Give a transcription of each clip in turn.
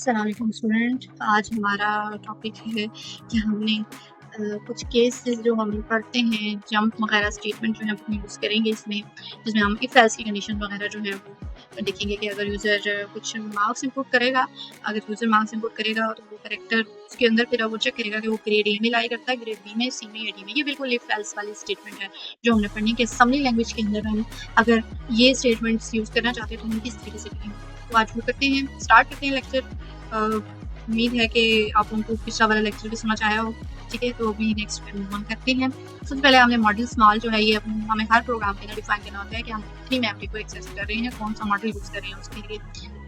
अस्सलाम वालेकुम स्टूडेंट। आज हमारा टॉपिक है कि हमने कुछ केसेस जो हम पढ़ते हैं, जंप वगैरह स्टेटमेंट जो है वो यूज़ करेंगे इसमें, जिसमें हम इफ एल्स की कंडीशन वगैरह जो है वो देखेंगे कि अगर यूज़र कुछ मार्क्स इनपुट करेगा, अगर यूज़र मार्क्स इनपुट करेगा तो वो करेक्टर उसके अंदर फिर वो चेक करेगा कि वो ग्रेड ए में लाई करता है, ग्रेड बी में, सी में या डी में। ये बिल्कुल इफ एल्स वाली स्टेटमेंट है जो हमने पढ़नी है कि असेंबली लैंग्वेज के अंदर हम अगर ये स्टेटमेंट्स यूज़ करना चाहते हैं तो हम किस तरीके से करेंगे। तो आज वो करते हैं, स्टार्ट करते हैं लेक्चर। उम्मीद है कि आप उनको पिछला वाला लेक्चर भी समझ आया हो। ठीक है, तो अभी नेक्स्ट मूव ऑन करते हैं। सबसे पहले हमने मॉडल स्मॉल जो है ये हमें हर प्रोग्राम के अंदर डिफाइन करना होता है कि हम कितनी मेमोरी को एक्सेस कर रहे हैं, कौन सा मॉडल यूज़ कर रहे हैं उसके लिए।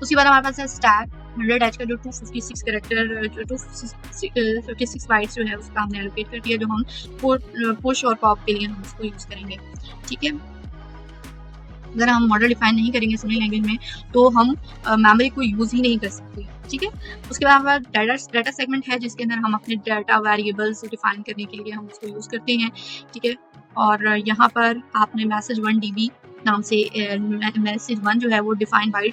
उसके बाद हमारे पास है स्टैक 100H का जो 256 कैरेक्टर जो 256 बाइट्स जो है उसका हमने एलोकेट कर दिया, जो हम पुश और पॉप के लिए हम उसको यूज़ करेंगे। ठीक है, अगर हम मॉडल डिफाइन नहीं करेंगे असेंबली लैंग्वेज में तो हम मेमोरी को यूज़ ही नहीं कर सकते। ठीक है, उसके बाद हमारा डाटा सेगमेंट है जिसके अंदर हम अपने डाटा वेरिएबल्स डिफाइन करने के लिए हम उसको यूज़ करते हैं। ठीक है, और यहाँ पर आपने मैसेज 1 DB नाम से मैसेज 1 जो है वो डिफाइन बाय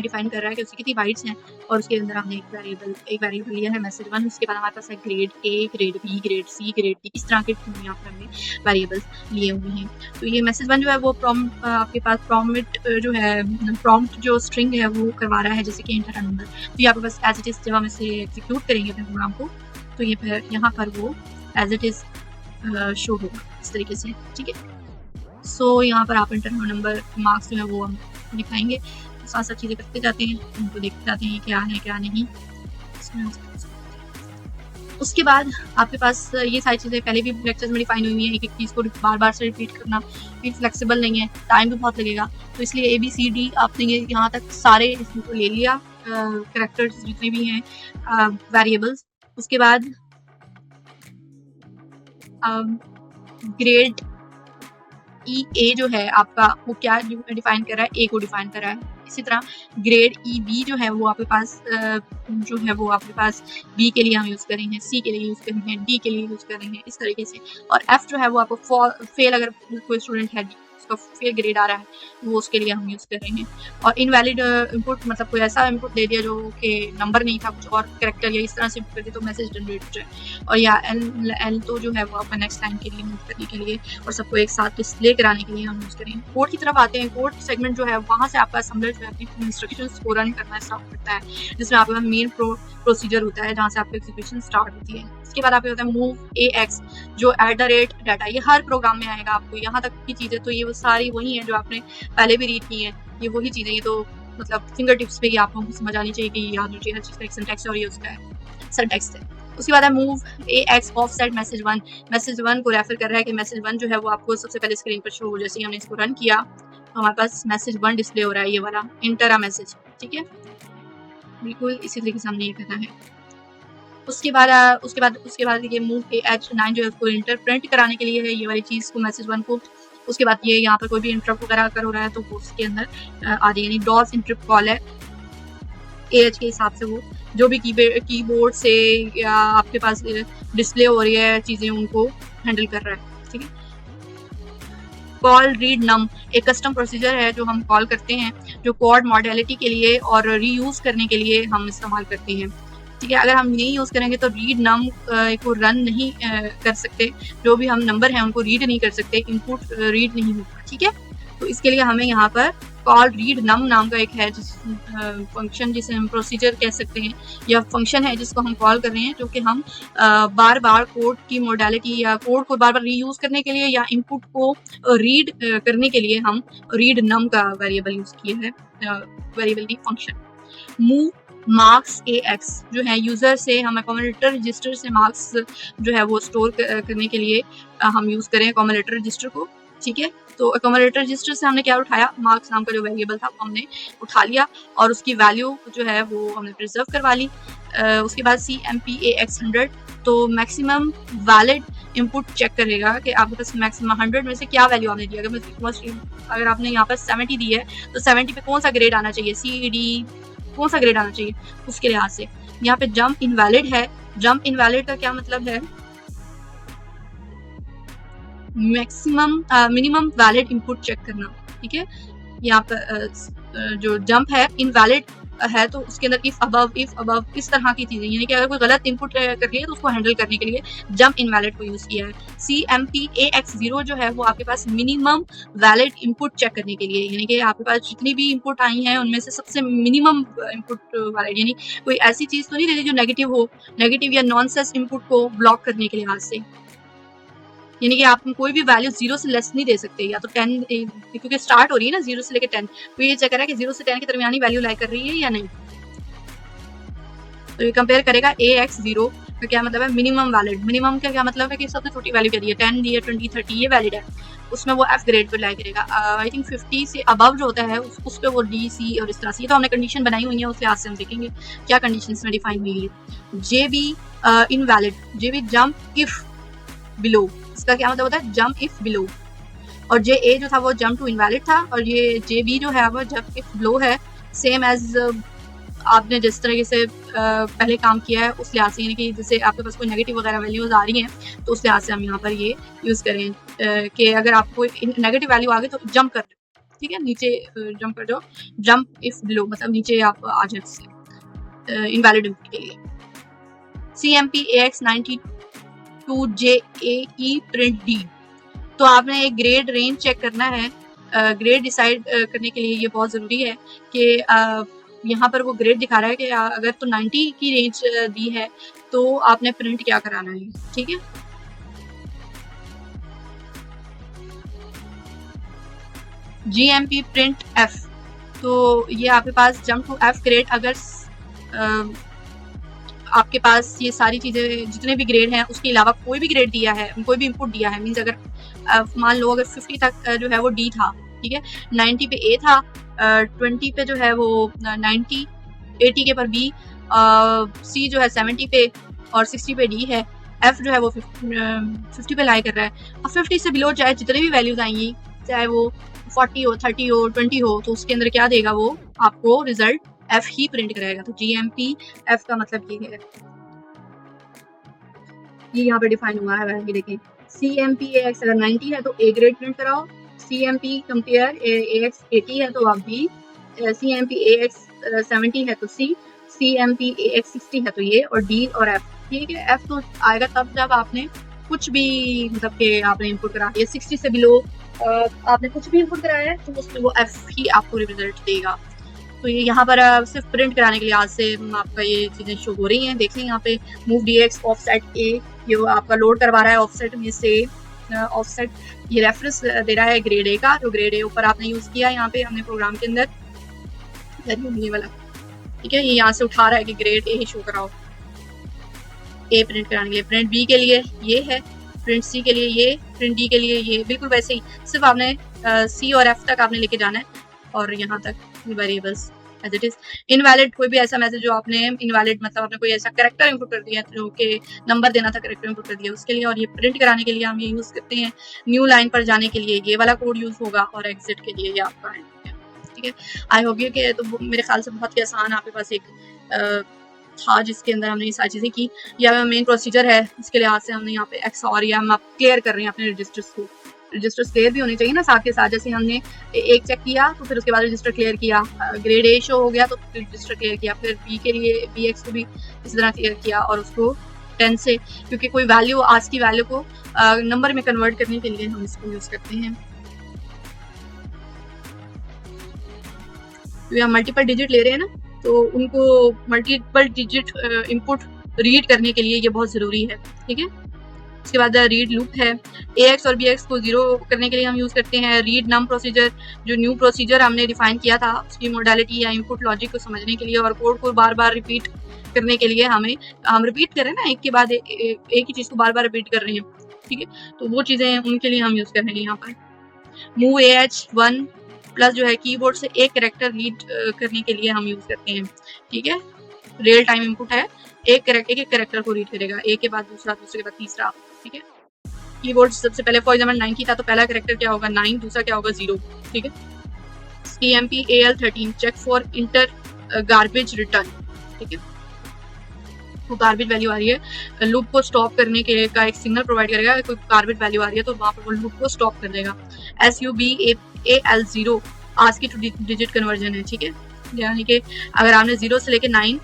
डिफाइन कर रहा है कि उसकी कितनी बाइट्स हैं, और उसके अंदर हमने एक वेरिएबल लिया है मैसेज 1। उसके बाद हमारे पास है grade A, grade B, grade C, grade D, इस तरह के यहाँ पर हमने वेरिएबल्स लिए हुए हैं। तो ये मैसेज 1 जो है वो आपके पास प्रॉम्प्ट जो स्ट्रिंग है वो करवा रहा है, जैसे कि एंटर नंबर। तो ये आपके पास एज इट इज जब हम इसे एग्जीक्यूट करेंगे अपने प्रोग्राम को तो ये फिर यहाँ पर वो एज इट इज शो होगा इस तरीके से। ठीक है, सो यहाँ पर आप इंटर नंबर मार्क्स जो है वो हम दिखाएंगे, साथ साथ चीज़ें करते जाते हैं, उनको देखते जाते हैं क्या है क्या नहीं। उसके बाद आपके पास ये सारी चीज़ें पहले भी लेक्चर्स में डिफाइन हुई हैं। एक चीज़ को बार बार से रिपीट करना भी फ्लेक्सिबल नहीं है, टाइम भी बहुत लगेगा। तो इसलिए ABCD आपने ये यहाँ तक सारे इसको ले लिया, कैरेक्टर्स जितने भी हैं, वेरिएबल्स। उसके बाद ग्रेड EA जो है आपका वो क्या डिफाइन कर रहा है, A को डिफाइन कर रहा है। इसी तरह ग्रेड EB जो है वो आपके पास B के लिए हम यूज़ करेंगे, C के लिए यूज़ करेंगे, D के लिए यूज़ करेंगे, इस तरीके से। और F जो है वो आपको फेल, अगर कोई स्टूडेंट है उसका फेल ग्रेड आ रहा है वो उसके लिए हम यूज़ करेंगे। और इनवैलिड इनपुट मतलब कोई ऐसा इनपुट दे दिया जो कि नंबर नहीं था, कुछ और कैरेक्टर या इस तरह से कर दिया तो मैसेज जनरेट हो जाए। और या L तो जो है वो आपका नेक्स्ट लाइन के लिए मूव करने के लिए और सबको एक साथ डिस्प्ले कराने के लिए हम यूज़ करेंगे। कोड की तरफ आते हैं। कोड सेगमेंट जो है वहाँ से आपका असेंबलर जो है अपनी इंस्ट्रक्शंस को रन करना स्टार्ट करता है, जिसमें आपका मेन प्रोसीजर होता है जहाँ से आपकी एग्जीक्यूशन स्टार्ट होती है। इसके बाद आपके होता है मूव AX जो @डाटा, ये हर प्रोग्राम में आएगा आपको। यहाँ तक की चीज़ें तो ये वो सारी वही हैं जो आपने पहले भी रीड की हैं, ये वही चीज़ें, ये तो मतलब फिंगर टिप्स पे ही आप लोगों को समझ आनी चाहिए कि याद हो चाहिए हर चीज़ का एक सिंटैक्स और ये उसका है सिंटैक्स है। उसके बाद है मूव AX ऑफसेट मैसेज 1 को रेफर कर रहा है कि मैसेज 1 जो है वो आपको सबसे पहले स्क्रीन पर शो हो। जैसे हमने इसको रन किया तो हमारे पास मैसेज 1 डिस्प्ले हो रहा है, ये वाला इंटर अ मैसेज। ठीक है, बिल्कुल इसी तरीके से हमने ये करना है। उसके बाद ये मूव AH9 जो है उसको इंटर प्रिंट कराने के लिए है, ये वाली चीज़ को मैसेज 1 को। उसके बाद ये यहाँ पर कोई भी इंटरप्ट वगैरह अगर हो रहा है तो वो उसके अंदर आ जाएगी, यानी डॉस इंटरप्ट कॉल है AH के हिसाब से, वो जो भी कीबोर्ड से या आपके पास डिस्प्ले हो रही है चीज़ें उनको हैंडल कर रहा है। ठीक है, कॉल रीड नम एक कस्टम प्रोसीजर है जो हम कॉल करते हैं, जो कोड मॉडलिटी के लिए और रीयूज़ करने के लिए हम इस्तेमाल करते हैं। ठीक है, अगर हम नहीं यूज़ करेंगे तो रीड नम को रन नहीं कर सकते, जो भी हम नंबर हैं उनको रीड नहीं कर सकते, इनपुट रीड नहीं होगा। ठीक है, तो इसके लिए हमें यहाँ पर कॉल रीड नम नाम का एक है फंक्शन, जिसे हम प्रोसीजर कह सकते हैं, या फंक्शन है जिसको हम कॉल कर रहे हैं, जो कि हम बार बार कोड की मॉडलिटी या कोड को बार बार रीयूज़ करने के लिए या इनपुट को रीड करने के लिए हम रीड नम का वेरिएबल यूज़ किया है, वेरिएबल की फंक्शन। मूव मार्क्स AX जो है यूज़र से हम अकोमोडेटर रजिस्टर से मार्क्स जो है वो स्टोर करने के लिए हम यूज़ करें अकोमोडेटर रजिस्टर को। ठीक है, तो अकोमोडेटर रजिस्टर से हमने क्या उठाया, मार्क्स नाम का जो वेरिएबल था वो हमने उठा लिया और उसकी वैल्यू जो है वो हमने प्रिजर्व करवा ली। उसके बाद CMP AX 100 तो मैक्सिमम वैलिड इनपुट चेक करेगा कि आपके पास मैक्सिमम 100 में से क्या वैल्यू आपने दी। अगर आपने यहाँ पर 70 दी है तो 70 पे कौन सा ग्रेड आना चाहिए, C D कौन सा ग्रेड आना चाहिए उसके लिहाज से। यहाँ पे जंप इनवैलिड है। जंप इनवैलिड का क्या मतलब है, मिनिमम वैलिड इनपुट चेक करना। ठीक है, यहाँ पर जो जंप है इनवैलिड है तो उसके अंदर इफ अबव इस तरह की चीजें, यानी कि अगर कोई गलत इनपुट कर रही है तो उसको हैंडल करने के लिए जंप इनवैलिड को यूज किया है। CMP-AX0 जो है वो आपके पास मिनिमम वैलिड इनपुट चेक करने के लिए, यानी कि आपके पास जितनी भी इनपुट आई हैं उनमें से सबसे मिनिमम इनपुट वैलिड, यानी कोई ऐसी चीज तो नहीं देती जो नेगेटिव हो, नेगेटिव या नॉनसेंस इनपुट को ब्लॉक करने के लिहाज से, यानी कि आप कोई भी वैल्यू 0 से लेस नहीं दे सकते, या तो 10, क्योंकि स्टार्ट हो रही है ना 0 से लेकर 10, तो ये चेक करेगा कि 0 से 10 के दरमियानी वैल्यू लाई कर रही है या नहीं। तो ये कंपेयर करेगा AX0 का क्या मतलब है, मिनिमम वैलिड। मिनिमम का क्या मतलब है कि सबसे छोटी वैल्यू क्या दी है, 10 दी है, 20, 30 ये वैलिड है, उसमें वो F ग्रेड पर लाई करेगा। आई थिंक 50 से अबव जो होता है उस पर वो D, C और इस तरह से, ये तो हमने कंडीशन बनाई हुई है, उस लिहाज से हम देखेंगे क्या कंडीशन इसमें डिफाइन हुई है। JB invalid, JB jump if below, इसका क्या मतलब होता है, जंप इफ बिलो। और JA जो था वो जंप टू इनवैलिड था, और ये JB जो है वो जंप इफ बिलो है, सेम एज आपने जिस तरीके से पहले काम किया है उस लिहाज से, यानी कि जैसे आपके पास कोई नेगेटिव वगैरह वैल्यूज आ रही हैं तो उस लिहाज से हम यहाँ पर ये यूज़ करें कि अगर आपको नेगेटिव वैल्यू आ गई तो जंप कर दो, ठीक है, नीचे जंप कर दो, जंप इफ बिलो मतलब नीचे आप आ जाए इनवैलिड इनपुट के लिए। CMP-AX92JAE प्रिंट D, तो आपने एक ग्रेड रेंज चेक करना है। ग्रेड डिसाइड करने के लिए ये बहुत ज़रूरी है कि यहाँ पर वो ग्रेड दिखा रहा है कि अगर तो 90 की रेंज दी है तो आपने प्रिंट क्या कराना है, ठीक है। GMP प्रिंट F, तो ये आपके पास जंप टू F ग्रेड, अगर आपके पास ये सारी चीज़ें जितने भी ग्रेड हैं उसके अलावा कोई भी ग्रेड दिया है, कोई भी इनपुट दिया है, मीन्स अगर मान लो अगर 50 तक जो है वो D था, ठीक है, 90 पे A था, 20 पे जो है वो 90, 80 के पर B, C जो है 70 पे और 60 पे D है, F जो है वो 50 पे लाई कर रहा है। अब 50 से बिलो चाहे जितने भी वैल्यूज आएंगी, चाहे वो 40 हो, 30 हो, 20 हो, तो उसके अंदर क्या देगा वो आपको रिजल्ट F ही प्रिंट कराएगा। तो GMP F का मतलब ये है, ये यहाँ पे डिफाइन हुआ है, ये देखिए CMP-AX अगर 90 है तो A ग्रेड प्रिंट कराओ, CMP कंपेयर AX 80 है तो आप B, CMP-AX 70 है तो C, CMP-AX 60 है तो ये, और D और F, ठीक है। F तो आएगा तब जब आपने कुछ भी मतलब कि आपने इनपुट करा दिया, 60 से बिलो आपने कुछ भी इनपुट कराया है तो उसमें वो F ही आपको रिजल्ट देगा। तो ये यहाँ पर सिर्फ प्रिंट कराने के लिए आज से आपका ये चीज़ें शो हो रही हैं। देखें यहाँ पे मूव DX ऑफसेट A, ये आपका लोड करवा रहा है ऑफसेट में से ऑफसेट, ये रेफरेंस दे रहा है ग्रेड A का, जो ग्रेड A ऊपर आपने यूज़ किया यहाँ पे हमने प्रोग्राम के अंदर, ये वाला, ठीक है, ये यहाँ से उठा रहा है कि ग्रेड A ही शो कराओ A प्रिंट कराने के लिए। प्रिंट B के लिए ये है, प्रिंट C के लिए ये, प्रिंट D के लिए ये, बिल्कुल वैसे ही, सिर्फ आपने C और F तक आपने लेके जाना है और यहाँ तक variables as it is. Invalid, कोई भी ऐसा मैसेज जो आपने इनवैलिड मतलब आपने कोई ऐसा कैरेक्टर इनपुट कर दिया जो कि नंबर देना था, कैरेक्टर इनपुट कर दिया उसके लिए, और ये प्रिंट कराने के लिए हम ये यूज करते हैं। न्यू लाइन पर जाने के लिए ये वाला कोड यूज होगा और एग्जिट के लिए ये आपका है, ठीक है। आई होप ये कि तो मेरे ख्याल से बहुत ही आसान आपके पास एक था जिसके अंदर हमने ये सारी चीज़ें की। या मेन प्रोसीजर है उसके लिहाज से हमने यहाँ पे XOR या हम क्लियर कर रहे हैं अपने रजिस्टर्स को, रजिस्टर्स क्लियर भी होने चाहिए ना साथ के साथ, जैसे हमने एक चेक किया तो फिर उसके बाद रजिस्टर क्लियर किया, ग्रेड A शो हो गया तो फिर रजिस्टर क्लियर किया, फिर B के लिए BX को भी इस तरह क्लियर किया और उसको 10 से, क्योंकि कोई वैल्यू आज की वैल्यू को नंबर में कन्वर्ट करने के लिए हम इसको यूज करते हैं। तो हम मल्टीपल डिजिट ले रहे हैं ना, तो उनको मल्टीपल डिजिट इनपुट रीड करने के लिए ये बहुत ज़रूरी है, ठीक है। उसके बाद रीड लूप है, AX और BX को 0 करने के लिए हम यूज़ करते हैं रीड नम प्रोसीजर, जो न्यू प्रोसीजर हमने डिफाइन किया था उसकी मोडालिटी या इनपुट लॉजिक को समझने के लिए, और कोड को बार बार रिपीट करने के लिए हम रिपीट करें ना, एक के बाद एक ही चीज़ को बार बार रिपीट कर रहे हैं, ठीक है, तो वो चीज़ें उनके लिए हम यूज़ कर रहे हैं यहाँ पर। मूव AH1 प्लस जो है कीबोर्ड से एक कैरेक्टर रीड करने के लिए हम यूज़ करते हैं, ठीक है। रियल टाइम इनपुट है, एक कैरेक्टर को रीड करेगा, एक के बाद दूसरा, दूसरे के बाद तीसरा, ठीक है। कीबोर्ड सबसे पहले फॉर एग्जाम्पल 90 था तो पहला कैरेक्टर क्या होगा 9, दूसरा क्या होगा 0, ठीक है। CMP-AL13 check for inter garbage return, ठीक है, तो गार्बेज वैल्यू आ रही है, लूप को स्टॉप करने के का एक सिग्नल प्रोवाइड करेगा, कोई गार्बेज वैल्यू आ रही है तो वहाँ पर वो लूप को स्टॉप कर देगा। SUBAL0 आज की 2 डिजिट कन्वर्जन है, ठीक है, यानी कि अगर आपने 0 से लेकर 9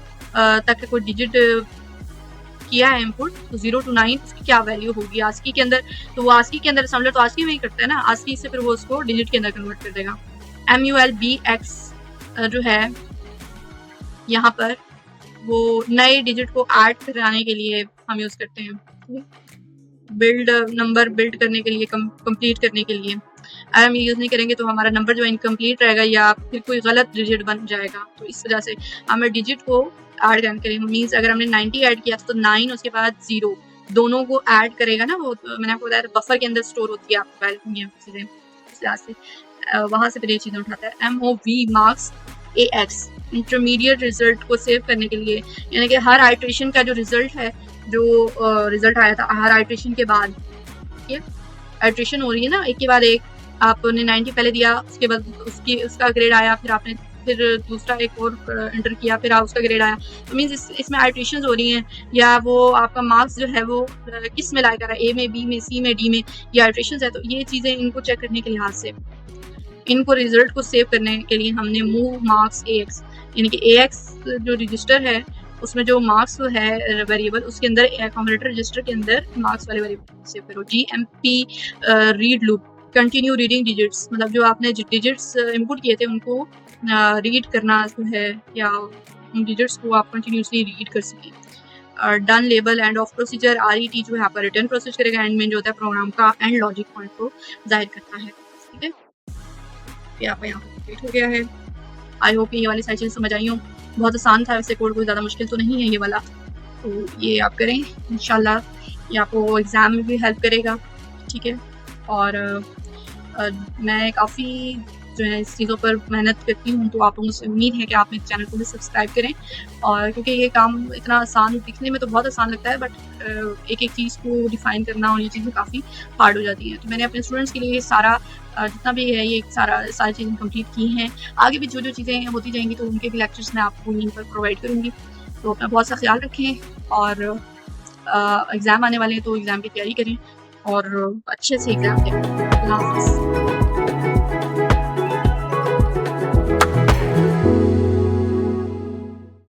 तक कोई डिजिट किया है इनपुट, तो 0 to 9 उसकी क्या वैल्यू होगी आस्की के अंदर, तो वो आस्की के अंदर असम्बलर तो आस्की में ही करता है ना, आस्की से फिर वो उसको डिजिट के अंदर कन्वर्ट कर देगा। MULBX जो है यहाँ पर वो नए डिजिट को ऐड कराने के लिए हम यूज़ करते हैं, बिल्ड नंबर बिल्ड करने के लिए, कंप्लीट करने के लिए। अगर हम ये यूज़ नहीं करेंगे तो हमारा नंबर जो है इनकम्प्लीट रहेगा या फिर कोई गलत डिजिट बन जाएगा। तो इस वजह से हमें डिजिट को ऐड करेंगे, मीन्स अगर हमने 90 ऐड किया तो 9 उसके बाद 0 दोनों को ऐड करेगा ना, वो मैंने आपको बताया बफर के अंदर स्टोर होती है आपकी वैल्यू चीज़ें, इस वजह से वहाँ से फिर ये चीज़ें उठाता है। MOV marks AX intermediate result को सेव करने के लिए, यानी कि हर आइट्रेशन का जो रिजल्ट है, जो रिजल्ट आया था हर आइट्रेशन के बाद, ठीक है आइट्रेशन हो रही है ना एक के बाद एक, आपने 90 पहले दिया, उसके बाद उसका ग्रेड आया, फिर दूसरा एक और एंटर किया, फिर उसका ग्रेड आया, तो मीन्स इसमें आइट्रेशन हो रही हैं, या वो आपका मार्क्स जो है वो किस में लाया कर रहा है, A में, B में, C में, D में, ये आइट्रेशन है। तो ये चीज़ें इनको चेक करने के लिहाज से, इनको रिजल्ट को सेव करने के लिए हमने मूव मार्क्स AX, यानी कि AX जो रजिस्टर है उसमें जो मार्क्स है वेरिएबल, उसके अंदर कॉम्पिटिटर रजिस्टर के अंदर मार्क्स वाले वेरिएबल सेव करो। GMP read loop continue reading digits, मतलब जो आपने डिजिट्स इनपुट किए थे उनको रीड करना जो है, या उन डिजिट्स को आप कंटिन्यूसली रीड कर सकें। Done label end of procedure, RET जो है आपका रिटर्न प्रोसेस करेगा, एंड में जो होता है प्रोग्राम का एंड लॉजिक पॉइंट को जाहिर करता है। ठीक है, ये आपका यहाँ कंप्लीट हो गया है। आई होप ये वाली सारी चीज़ें समझ आई हों। बहुत आसान था वैसे, कोड कोई ज़्यादा मुश्किल तो नहीं है ये वाला, तो ये आप करें इंशाल्लाह, ये आपको एग्ज़ाम में भी हेल्प करेगा। ठीक है, और मैं काफ़ी जो है इस चीज़ों पर मेहनत करती हूँ, तो आप लोगों से उम्मीद है कि आप मेरे चैनल को भी सब्सक्राइब करें, और क्योंकि ये काम इतना आसान, दिखने में तो बहुत आसान लगता है, बट एक एक चीज़ को डिफ़ाइन करना और ये चीज़ें काफ़ी हार्ड हो जाती हैं। तो मैंने अपने स्टूडेंट्स के लिए सारा जितना भी है ये सारी चीज़ें कंप्लीट की हैं। आगे भी जो जो चीज़ें होती जाएंगी तो उनके भी लेक्चर्स मैं आपको यहीं पर प्रोवाइड करूँगी। तो अपना बहुत सा ख्याल रखें, और एग्ज़ाम आने वाले हैं तो एग्ज़ाम की तैयारी करें और अच्छे से एग्ज़ाम दें। अल्लाह हाफ़िज़।